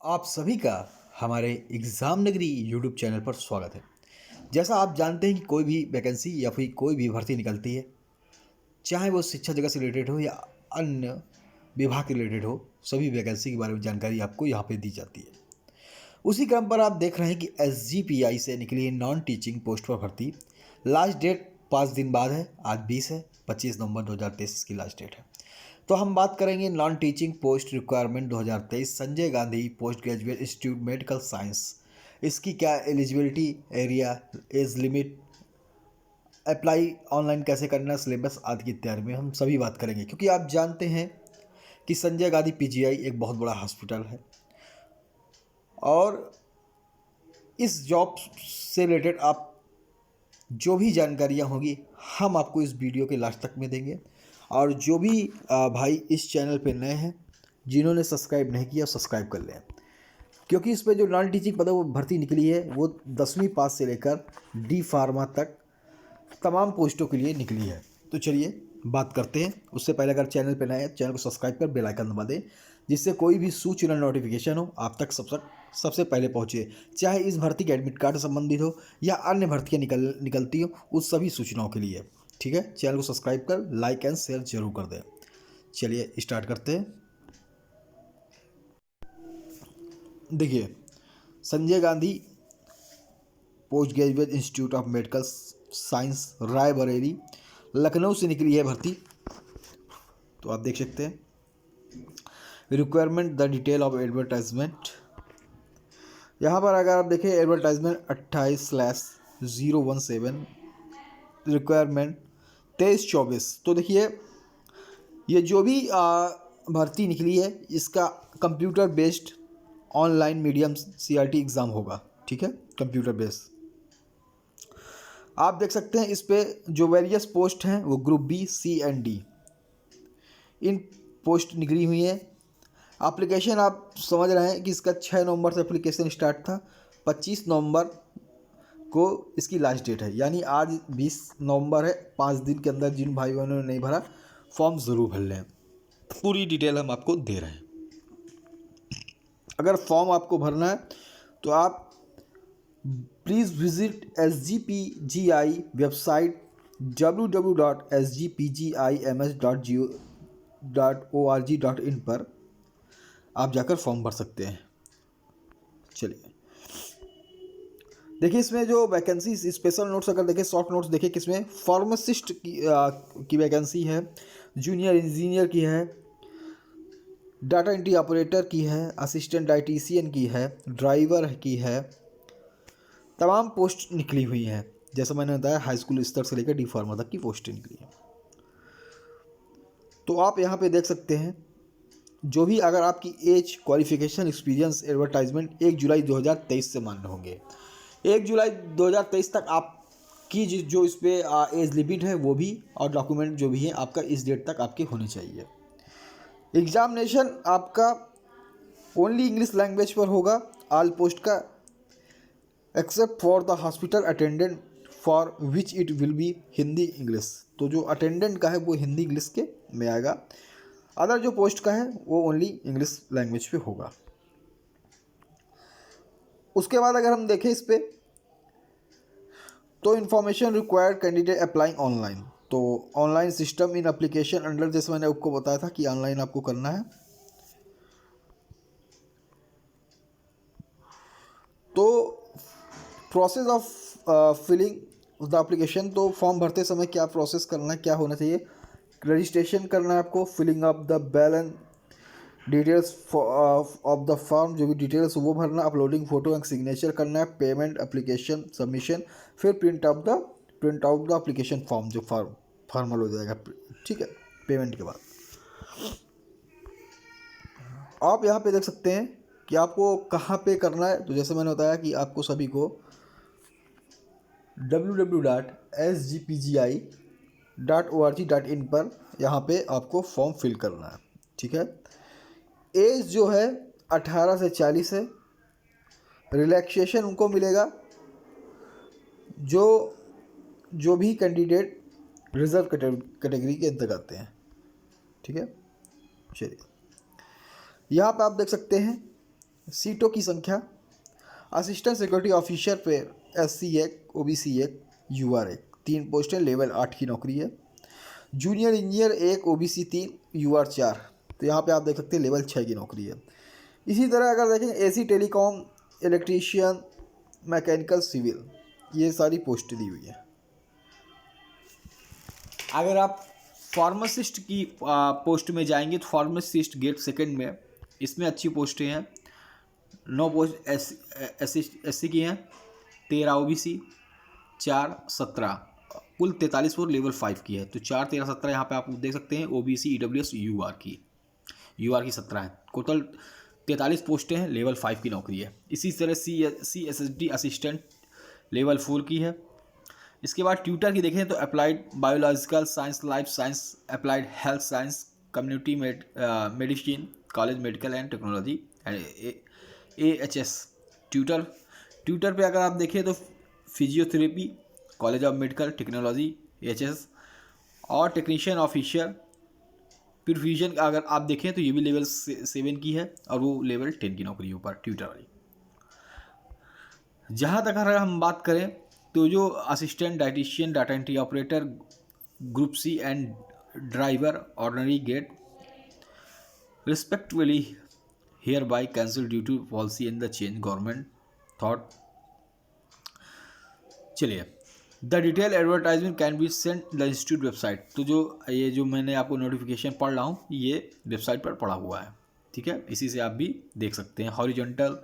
आप सभी का हमारे एग्ज़ाम नगरी यूट्यूब चैनल पर स्वागत है। जैसा आप जानते हैं कि कोई भी वैकेंसी या फिर कोई भी भर्ती निकलती है, चाहे वो शिक्षा जगत से रिलेटेड हो या अन्य विभाग के रिलेटेड हो, सभी वैकेंसी के बारे में जानकारी आपको यहाँ पे दी जाती है। उसी क्रम पर आप देख रहे हैं कि एसजीपीआई से निकली है नॉन टीचिंग पोस्ट पर भर्ती। लास्ट डेट 5 दिन बाद है, आज 20 है, 25 नवंबर 2023 की लास्ट डेट है। तो हम बात करेंगे non teaching post requirement 2023 Sanjay Gandhi post graduate institute medical science. इसकी क्या eligibility, area, age limit, apply online कैसे करना, सिलेबस आदि की तैयारी में हम सभी बात करेंगे, क्योंकि आप जानते हैं कि संजय गांधी पीजीआई एक बहुत बड़ा हॉस्पिटल है और इस जॉब से रिलेटेड आप जो भी जानकारियाँ होंगी हम आपको इस वीडियो के लास्ट तक में देंगे। और जो भी भाई इस चैनल पे नए हैं, जिन्होंने सब्सक्राइब नहीं किया सब्सक्राइब कर लें, क्योंकि इस पे जो नॉन टीचिंग पद वो भर्ती निकली है वो 10वीं पास से लेकर डी फार्मा तक तमाम पोस्टों के लिए निकली है। तो चलिए बात करते हैं। उससे पहले अगर चैनल पे नए हैं, चैनल को सब्सक्राइब कर बेल आइकन दबा दें, जिससे कोई भी सूचना नोटिफिकेशन हो आप तक सबसे पहले पहुंचे, चाहे इस भर्ती के एडमिट कार्ड से संबंधित हो या अन्य भर्तियाँ निकलती हो उस सभी सूचनाओं के लिए। ठीक है, चैनल को सब्सक्राइब कर लाइक एंड शेयर जरूर कर दें। चलिए स्टार्ट करते हैं। देखिए, Sanjay Gandhi post graduate institute of medical science Raebareli Lucknow से निकली है भर्ती। तो आप देख सकते हैं requirement, the detail of advertisement. यहाँ पर अगर आप देखें एडवर्टाइजमेंट 28/017 रिक्वायरमेंट 23-24। तो देखिए ये जो भी भर्ती निकली है इसका computer based online medium CRT exam होगा। ठीक है, कंप्यूटर बेस्ड। आप देख सकते हैं इस पे जो वेरियस पोस्ट हैं वो group B, C and D इन पोस्ट निकली हुई है। एप्लीकेशन आप समझ रहे हैं कि इसका 6 नवंबर से एप्लीकेशन स्टार्ट था, 25 नवंबर को इसकी लास्ट डेट है, यानी आज 20 नवंबर है। 5 दिन के अंदर जिन भाई बहनों ने नहीं भरा फॉर्म ज़रूर भर लें। पूरी डिटेल हम आपको दे रहे हैं। अगर फॉर्म आपको भरना है तो आप please visit SGPGI website www.sgpgims.org.in पर आप जाकर फॉर्म भर सकते हैं। चलिए देखिए इसमें जो वैकेंसी स्पेशल नोट्स अगर देखें, शॉर्ट नोट्स देखें, किसमें फार्मासिस्ट की वैकेंसी है, जूनियर इंजीनियर की है, डाटा एंट्री ऑपरेटर की है, असिस्टेंट डाइटिशियन की है, ड्राइवर की है। तमाम पोस्ट निकली हुई हैं। जैसा मैंने बताया हाई स्कूल स्तर से लेकर डी फार्मा तक की पोस्टें निकली हैं। तो आप यहाँ पे देख सकते हैं जो भी अगर आपकी एज, क्वालिफिकेशन, एक्सपीरियंस एडवर्टाइजमेंट 1 जुलाई 2023 से मान्य होंगे। 1 जुलाई 2023 तक आपकी जो इस पर एज लिमिट है वो भी, और डॉक्यूमेंट जो भी है आपका इस डेट तक आपके होने चाहिए। एग्जामिनेशन आपका ओनली इंग्लिश लैंग्वेज पर होगा ऑल पोस्ट का, except for the hospital attendant for which it will be Hindi English. तो जो अटेंडेंट का है वो हिंदी इंग्लिश के में आएगा, अदर जो पोस्ट का है वो ओनली इंग्लिश लैंग्वेज पे होगा। उसके बाद अगर हम देखें इस पे तो information required candidate applying online. तो online system in application under, जैसे मैंने आपको बताया था कि ऑनलाइन आपको करना है। तो process of filling the application, तो फॉर्म भरते समय क्या प्रोसेस करना है, क्या होना चाहिए। रजिस्ट्रेशन करना है आपको, filling up the balance details of the form, जो भी डिटेल्स वो भरना, अपलोडिंग फोटो एंड सिग्नेचर करना है, पेमेंट, एप्लीकेशन सबमिशन, फिर print out the application form, जो फॉर्मल हो जाएगा। ठीक है, पेमेंट के बाद आप यहाँ पे देख सकते हैं कि आपको कहाँ पे करना है। तो जैसे मैंने बताया कि आपको सभी को www.sgpgi.org.in पर यहाँ पे आपको फॉर्म फिल करना है। ठीक है, एज जो है 18 से 40 है। रिलैक्सेशन उनको मिलेगा जो भी कैंडिडेट रिजर्व कैटेगरी के अंतर्गत आते हैं। ठीक है, चलिए यहाँ पे आप देख सकते हैं सीटों की संख्या, असिस्टेंट सिक्योरिटी ऑफिसर पे SC 1, OBC 1, UR 1, 3 पोस्टें, लेवल 8 की नौकरी है। जूनियर इंजीनियर 1, OBC 3, UR 4, तो यहाँ पे आप देख सकते हैं लेवल 6 की नौकरी है। इसी तरह अगर देखें AC telecom, electrician, mechanical, civil, ये सारी पोस्टें दी हुई हैं। अगर आप फार्मासिस्ट की पोस्ट में जाएंगे तो फार्मासिस्ट गेट सेकंड में, इसमें अच्छी पोस्टें हैं। 9 पोस्ट SC की हैं, 13 OBC, 4 17, कुल 43 पोस्ट लेवल 5 की है। तो 4 13 17 यहाँ पे आप देख सकते हैं। OBC EWS UR की 17 है। टोटल 43 पोस्टें हैं, लेवल 5 की नौकरी है। इसी तरह CSSD असिस्टेंट लेवल 4 की है। इसके बाद ट्यूटर की देखें तो applied biological science, life science, applied health science, community medicine, college medical and technology, AHS tutor पे अगर आप देखें तो physiotherapy, college of medical technology, AHS, और टेक्नीशियन ऑफिसर प्रोविजन अगर आप देखें तो ये भी लेवल 7 की है और वो लेवल 10 की नौकरी ऊपर ट्यूटर वाली। जहाँ तक अगर हम बात करें तो जो assistant dietitian, data entry operator, group C and driver ordinary get respectively hereby cancel due to policy in the change government thought. चलिए, the detail advertisement can be sent the institute website. तो ये जो मैंने आपको notification पढ़ रहा हूँ ये वेबसाइट पर पड़ा हुआ है, ठीक है, इसी से आप भी देख सकते हैं। हॉरिजॉन्टल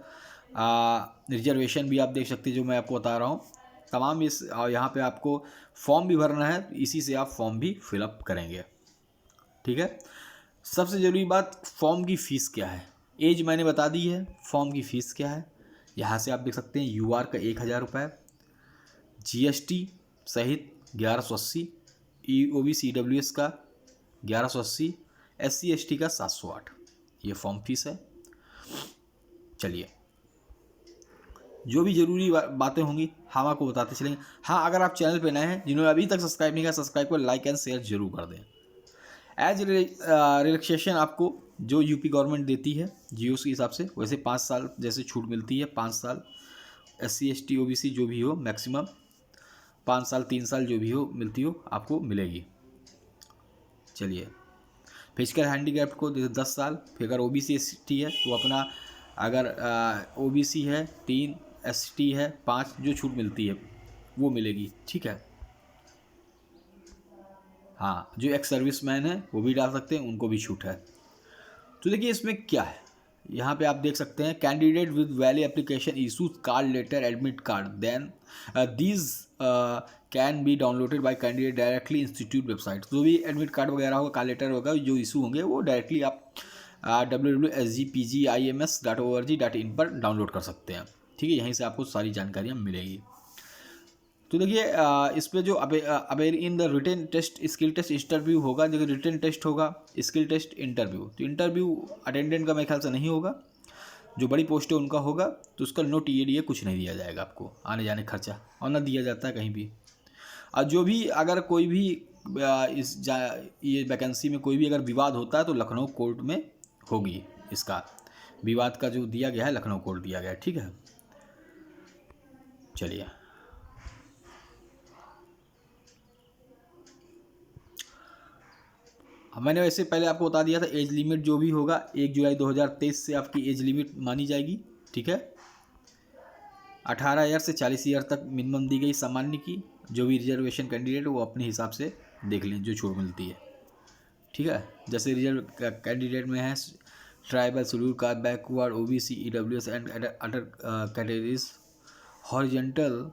रिजर्वेशन भी आप देख सकते हैं जो मैं आपको बता रहा हूँ तमाम। इस यहाँ पे आपको फॉर्म भी भरना है, इसी से आप फॉर्म भी फिलअप करेंगे, ठीक है। सबसे ज़रूरी बात, फॉर्म की फ़ीस क्या है। एज मैंने बता दी है, फॉर्म की फ़ीस क्या है यहाँ से आप देख सकते हैं। UR का 1000 रुपये, GST सहित 1180, OBC EWS का 1180, SC ST का 708, ये फॉर्म फीस है। चलिए, जो भी ज़रूरी बातें होंगी हम आपको बताते चलेंगे। हाँ, अगर आप चैनल पे नए हैं, जिन्होंने अभी तक सब्सक्राइब नहीं किया, सब्सक्राइब कर लाइक एंड शेयर जरूर कर दें। एज रिलैक्सेशन आपको जो यूपी गवर्नमेंट देती है जियो के हिसाब से, वैसे 5 साल जैसे छूट मिलती है, 5 साल SC ST OBC जो भी हो मैक्सिमम 5 साल, 3 साल जो भी हो मिलती हो आपको मिलेगी। चलिए, फिजिकल हैंडीकैप्ड को 10 साल, फिर अगर OBC ST है तो अपना, अगर OBC है 3, ST है 5, जो छूट मिलती है वो मिलेगी, ठीक है। हाँ, जो एक्स सर्विसमैन है वो भी डाल सकते हैं, उनको भी छूट है। तो देखिए इसमें क्या है, यहाँ पे आप देख सकते हैं, candidate with valid application issues card letter admit card then these can be downloaded by candidate directly institute website. जो भी एडमिट कार्ड वगैरह होगा, कार्ड लेटर होगा, जो इशू होंगे वो डायरेक्टली आप www.sgpgims.org.in पर डाउनलोड कर सकते हैं, ठीक है। यहीं से आपको सारी जानकारियाँ मिलेगी। तो देखिए इस पर जो aware in the written test, skill test, interview होगा। जो रिटन टेस्ट होगा, स्किल टेस्ट, इंटरव्यू। तो इंटरव्यू अटेंडेंट का मेरे ख्याल से नहीं होगा, जो बड़ी पोस्ट है उनका होगा। तो उसका नो TADA कुछ नहीं दिया जाएगा आपको, आने जाने खर्चा, और ना दिया जाता है कहीं भी। और जो भी अगर कोई भी ये वैकेंसी में कोई भी अगर विवाद होता है तो लखनऊ कोर्ट में होगी। इसका विवाद का जो दिया गया है लखनऊ कोर्ट दिया गया है, ठीक है। चलिए, मैंने वैसे पहले आपको बता दिया था एज लिमिट जो भी होगा 1 जुलाई 2023 से आपकी एज लिमिट मानी जाएगी, ठीक है। 18 ईयर से 40 ईयर तक मिनिमम दी गई सामान्य की। जो भी रिजर्वेशन कैंडिडेट वो अपने हिसाब से देख लें जो छूट मिलती है, ठीक है। जैसे रिजर्व कैंडिडेट में है tribal, schedule caste, backward, OBC EWS and other categories. Horizontal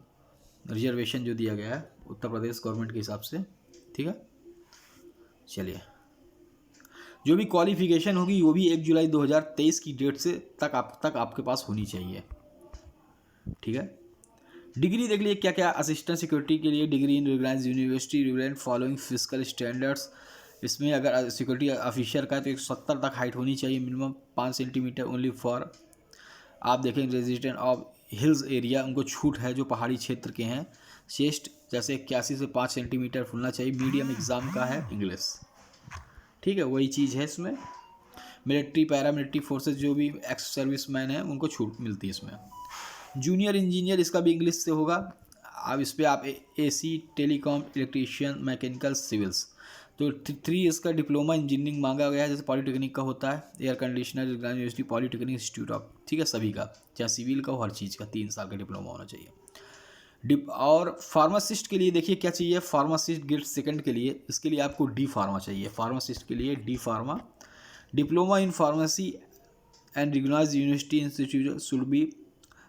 reservation जो दिया गया है उत्तर प्रदेश गवर्नमेंट के हिसाब से, ठीक है। चलिए, जो भी क्वालिफिकेशन होगी वो भी 1 जुलाई 2023 की डेट से तक आपके पास होनी चाहिए, ठीक है। डिग्री देख लीजिए क्या क्या। असिस्टेंट सिक्योरिटी के लिए degree in recognised university relevant following physical standards. इसमें अगर सिक्योरिटी ऑफिसर का है तो 170 तक हाइट होनी चाहिए मिनिमम, 5 सेंटीमीटर ओनली फॉर। आप देखें रेजिडेंट ऑफ हिल्स एरिया, उनको छूट है जो पहाड़ी क्षेत्र के हैं। चेस्ट जैसे 81 से 5 सेंटीमीटर फुलना चाहिए। मीडियम एग्ज़ाम का है इंग्लिश, ठीक है, वही चीज़ है इसमें। मिलिट्री पैरामिलिट्री फोर्सेज जो भी एक्स सर्विस मैन हैं उनको छूट मिलती है इसमें। जूनियर इंजीनियर इसका भी इंग्लिश से होगा। अब इस पर आप AC telecom electrician mechanical civils, तो 3 इसका डिप्लोमा इंजीनियरिंग मांगा गया है, जैसे पॉलीटेक्निक का होता है, air conditioner university polytechnic institute of, ठीक है, सभी का, चाहे सिविल का हो, हर चीज़ का 3 साल का डिप्लोमा होना चाहिए। और फार्मासिस्ट के लिए देखिए क्या चाहिए, फार्मासिस्ट ग्रेड सेकंड के लिए, इसके लिए आपको D फार्मा चाहिए। फार्मासिस्ट के लिए D pharma, diploma in pharmacy and recognised university institute should be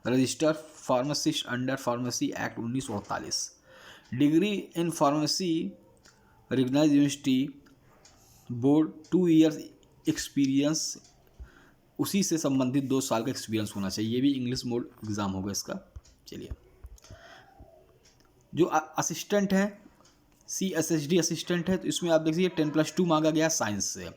registered pharmacist under pharmacy act 1948। Degree in pharmacy recognised university board 2 years experience, उसी से संबंधित 2 साल का एक्सपीरियंस होना चाहिए। ये भी इंग्लिश मोड एग्ज़ाम होगा इसका। चलिए, जो असिस्टेंट है CSSD असिस्टेंट है, तो इसमें आप देखिए 10+2 मांगा गया साइंस से,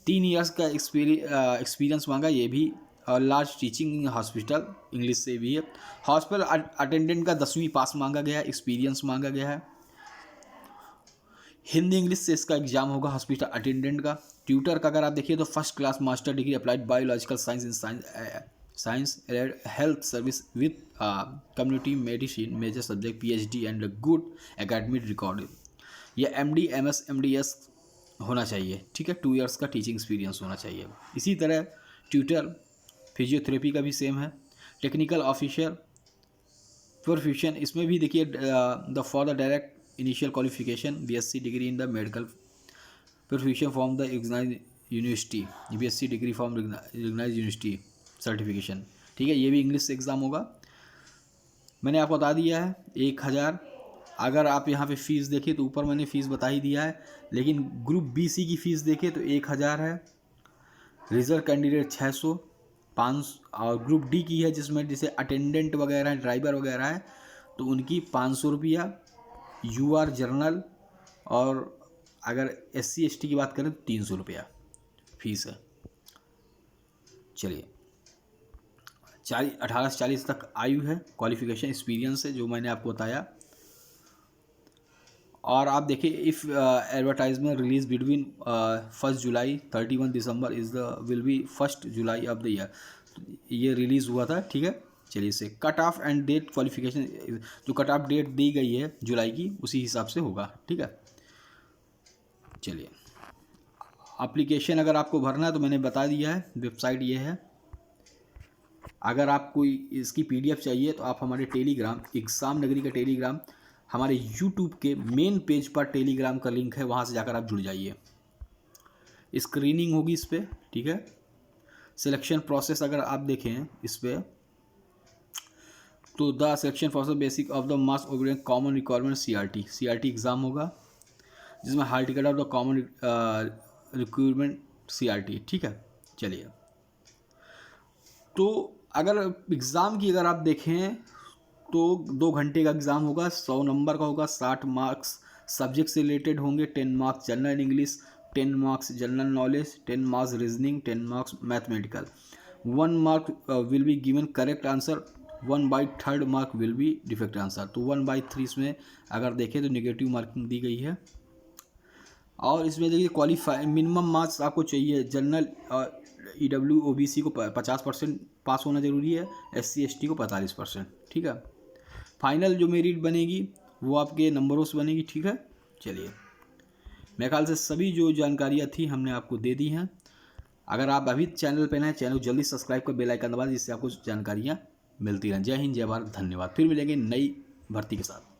3 ईयर्स का एक्सपीरियंस मांगा ये भी, और लार्ज टीचिंग हॉस्पिटल इंग्लिश से भी है। हॉस्पिटल अटेंडेंट का 10वीं पास मांगा गया है, एक्सपीरियंस मांगा गया है। हिंदी इंग्लिश से इसका एग्जाम होगा हॉस्पिटल अटेंडेंट का। ट्यूटर का अगर आप देखिए तो first class master degree applied biological science in science health service with community medicine major subject PhD and good academic record, या MD MS MDS होना चाहिए, ठीक है। 2 ईयर्स का टीचिंग एक्सपीरियंस होना चाहिए। इसी तरह ट्यूटर फिजियोथेरेपी का भी सेम है। टेक्निकल ऑफिसर प्रोफेशन, इसमें भी देखिए the for the direct initial qualification BSc degree in the medical profession from the recognised university, BSc degree from recognised university certification, ठीक है। ये भी इंग्लिश से एग्ज़ाम होगा। मैंने आपको बता दिया है 1000। अगर आप यहाँ पे फ़ीस देखें तो ऊपर मैंने फ़ीस बता ही दिया है, लेकिन ग्रुप BC की फ़ीस देखें तो 1000 है। रिजर्व कैंडिडेट 600, 500, और ग्रुप D की है जिसमें जैसे अटेंडेंट वगैरह है, ड्राइवर वगैरह है, तो उनकी 500 रुपया। UR जर्नल, और अगर SC ST की बात करें तो 300 रुपया फीस है। चलिए, 18 से 40 तक आयु है, क्वालिफिकेशन एक्सपीरियंस है जो मैंने आपको बताया। और आप देखिए, if advertisement release between 1 July 31 December is the will be 1 July of the year, ये रिलीज़ हुआ था, ठीक है। चलिए, इसे cut off and date qualification, जो कट ऑफ डेट दी गई है जुलाई की, उसी हिसाब से होगा, ठीक है। चलिए, एप्लीकेशन अगर आपको भरना है तो मैंने बता दिया है, वेबसाइट ये है। अगर आपको इसकी PDF चाहिए तो आप हमारे टेलीग्राम एग्ज़ाम नगरी का टेलीग्राम, हमारे YouTube के मेन पेज पर टेलीग्राम का लिंक है, वहाँ से जाकर आप जुड़ जाइए। स्क्रीनिंग होगी इस पर, ठीक है। सिलेक्शन प्रोसेस अगर आप देखें इस पर, तो the selection process basic of the mass overall common requirement CRT exam होगा, जिसमें hall ticket of the common requirement CRT, ठीक है। चलिए, तो अगर एग्ज़ाम की अगर आप देखें तो 2 घंटे का एग्ज़ाम होगा, 100 नंबर का होगा, 60 मार्क्स सब्जेक्ट से रिलेटेड होंगे, 10 marks general English, 10 marks general knowledge, 10 marks reasoning, 10 marks mathematical, 1 mark will be given correct answer, 1/3 mark will be defect answer. तो 1/3 इसमें अगर देखें तो नेगेटिव मार्किंग दी गई है। और इसमें देखिए क्वालिफाई मिनिमम मार्क्स आपको चाहिए, जनरल और EW OBC को 50% पास होना ज़रूरी है, SC ST को 45%, ठीक है। फाइनल जो मेरिट बनेगी वो आपके नंबरों से बनेगी, ठीक है। चलिए, मेरे ख्याल से सभी जो जानकारियाँ थी हमने आपको दे दी हैं। अगर आप अभी चैनल पर नए, चैनल जल्दी सब्सक्राइब कर बेल आइकन दबा, जिससे आपको जानकारियाँ मिलती रहें। जय हिंद, जय भारत, धन्यवाद। फिर मिलेंगे नई भर्ती के साथ।